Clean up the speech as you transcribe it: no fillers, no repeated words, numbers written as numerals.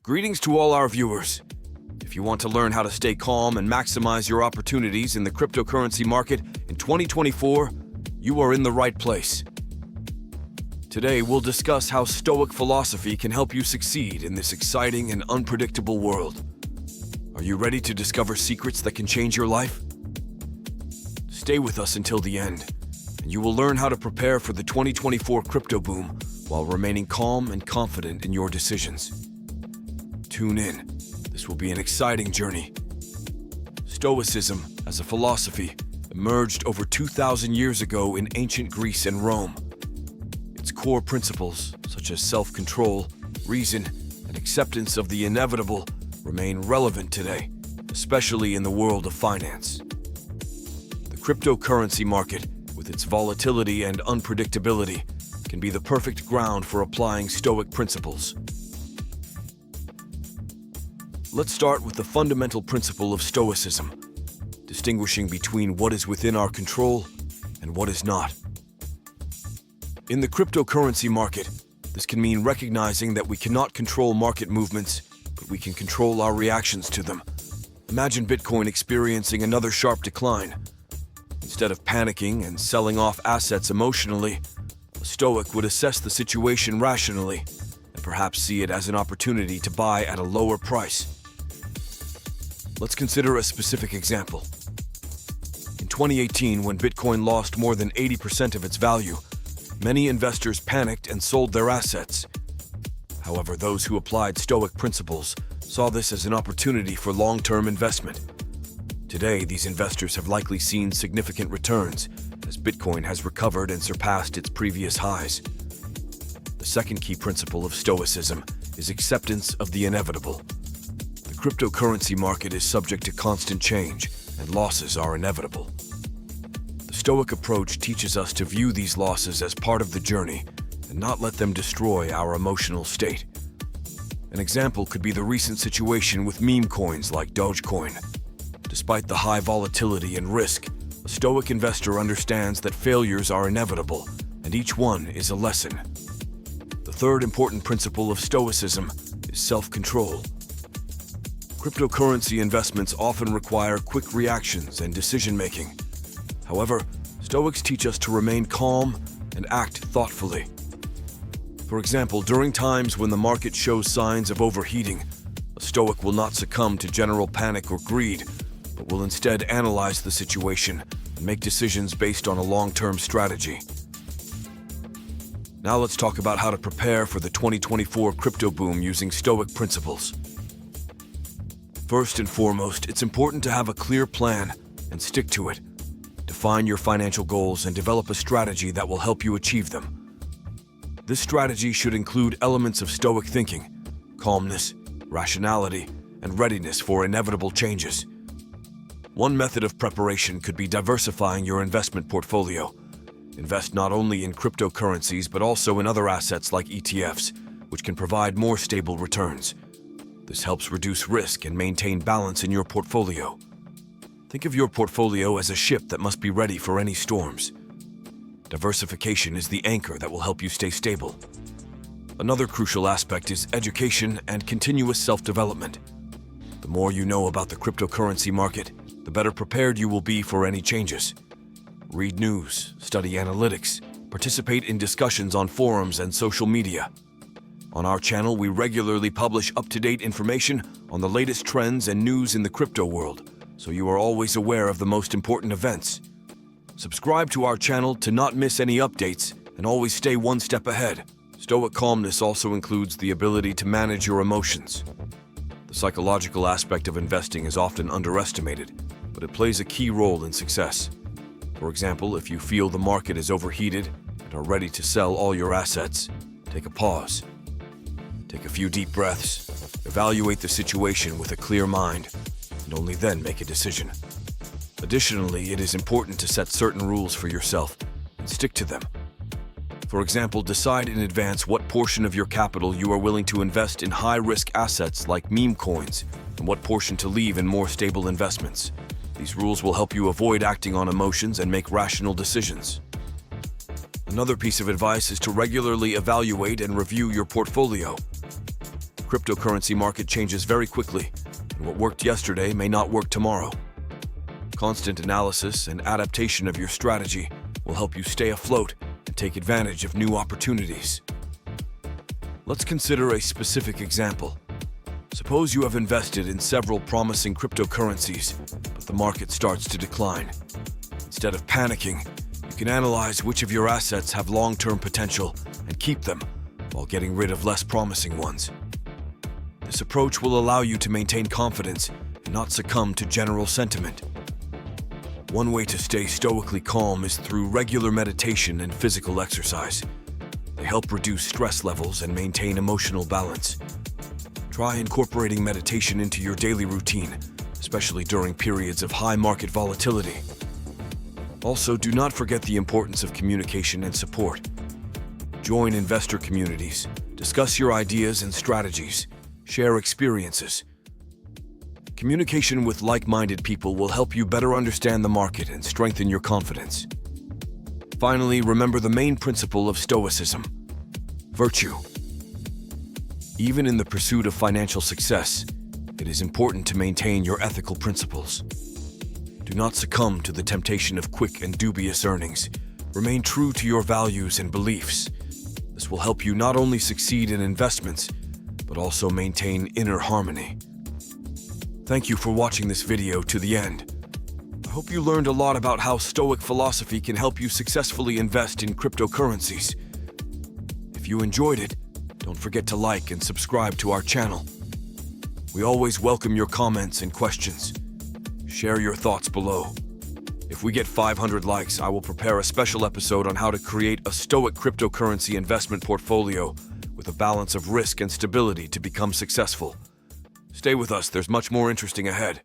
Greetings to all our viewers. If you want to learn how to stay calm and maximize your opportunities in the cryptocurrency market in 2024, you are in the right place. Today, we'll discuss how Stoic philosophy can help you succeed in this exciting and unpredictable world. Are you ready to discover secrets that can change your life? Stay with us until the end, and you will learn how to prepare for the 2024 crypto boom while remaining calm and confident in your decisions. Tune in. This will be an exciting journey. Stoicism, as a philosophy, emerged over 2,000 years ago in ancient Greece and Rome. Its core principles, such as self-control, reason, and acceptance of the inevitable, remain relevant today, especially in the world of finance. The cryptocurrency market, with its volatility and unpredictability, can be the perfect ground for applying Stoic principles. Let's start with the fundamental principle of Stoicism, distinguishing between what is within our control and what is not. In the cryptocurrency market, this can mean recognizing that we cannot control market movements, but we can control our reactions to them. Imagine Bitcoin experiencing another sharp decline. Instead of panicking and selling off assets emotionally, a Stoic would assess the situation rationally and perhaps see it as an opportunity to buy at a lower price. Let's consider a specific example. In 2018, when Bitcoin lost more than 80% of its value, many investors panicked and sold their assets. However, those who applied Stoic principles saw this as an opportunity for long-term investment. Today, these investors have likely seen significant returns as Bitcoin has recovered and surpassed its previous highs. The second key principle of Stoicism is acceptance of the inevitable. The cryptocurrency market is subject to constant change, and losses are inevitable. The Stoic approach teaches us to view these losses as part of the journey and not let them destroy our emotional state. An example could be the recent situation with meme coins like Dogecoin. Despite the high volatility and risk, a Stoic investor understands that failures are inevitable, and each one is a lesson. The third important principle of Stoicism is self-control. Cryptocurrency investments often require quick reactions and decision-making. However, Stoics teach us to remain calm and act thoughtfully. For example, during times when the market shows signs of overheating, a Stoic will not succumb to general panic or greed, but will instead analyze the situation and make decisions based on a long-term strategy. Now let's talk about how to prepare for the 2024 crypto boom using Stoic principles. First and foremost, it's important to have a clear plan and stick to it. Define your financial goals and develop a strategy that will help you achieve them. This strategy should include elements of Stoic thinking, calmness, rationality, and readiness for inevitable changes. One method of preparation could be diversifying your investment portfolio. Invest not only in cryptocurrencies but also in other assets like ETFs, which can provide more stable returns. This helps reduce risk and maintain balance in your portfolio. Think of your portfolio as a ship that must be ready for any storms. Diversification is the anchor that will help you stay stable. Another crucial aspect is education and continuous self-development. The more you know about the cryptocurrency market, the better prepared you will be for any changes. Read news, study analytics, participate in discussions on forums and social media. On our channel, we regularly publish up-to-date information on the latest trends and news in the crypto world, so you are always aware of the most important events. Subscribe to our channel to not miss any updates and always stay one step ahead. Stoic calmness also includes the ability to manage your emotions. The psychological aspect of investing is often underestimated, but it plays a key role in success. For example, if you feel the market is overheated and are ready to sell all your assets, take a pause. Take a few deep breaths, evaluate the situation with a clear mind, and only then make a decision. Additionally, it is important to set certain rules for yourself and stick to them. For example, decide in advance what portion of your capital you are willing to invest in high-risk assets like meme coins and what portion to leave in more stable investments. These rules will help you avoid acting on emotions and make rational decisions. Another piece of advice is to regularly evaluate and review your portfolio. Cryptocurrency market changes very quickly, and what worked yesterday may not work tomorrow. Constant analysis and adaptation of your strategy will help you stay afloat and take advantage of new opportunities. Let's consider a specific example. Suppose you have invested in several promising cryptocurrencies, but the market starts to decline. Instead of panicking, you can analyze which of your assets have long-term potential and keep them, while getting rid of less promising ones. This approach will allow you to maintain confidence and not succumb to general sentiment. One way to stay stoically calm is through regular meditation and physical exercise. They help reduce stress levels and maintain emotional balance. Try incorporating meditation into your daily routine, especially during periods of high market volatility. Also, do not forget the importance of communication and support. Join investor communities, discuss your ideas and strategies, share experiences. Communication with like-minded people will help you better understand the market and strengthen your confidence. Finally, remember the main principle of Stoicism: virtue. Even in the pursuit of financial success, it is important to maintain your ethical principles. Do not succumb to the temptation of quick and dubious earnings. Remain true to your values and beliefs. This will help you not only succeed in investments, but also maintain inner harmony. Thank you for watching this video to the end. I hope you learned a lot about how Stoic philosophy can help you successfully invest in cryptocurrencies. If you enjoyed it, don't forget to like and subscribe to our channel. We always welcome your comments and questions. Share your thoughts below. If we get 500 likes, I will prepare a special episode on how to create a Stoic cryptocurrency investment portfolio with a balance of risk and stability to become successful. Stay with us, there's much more interesting ahead.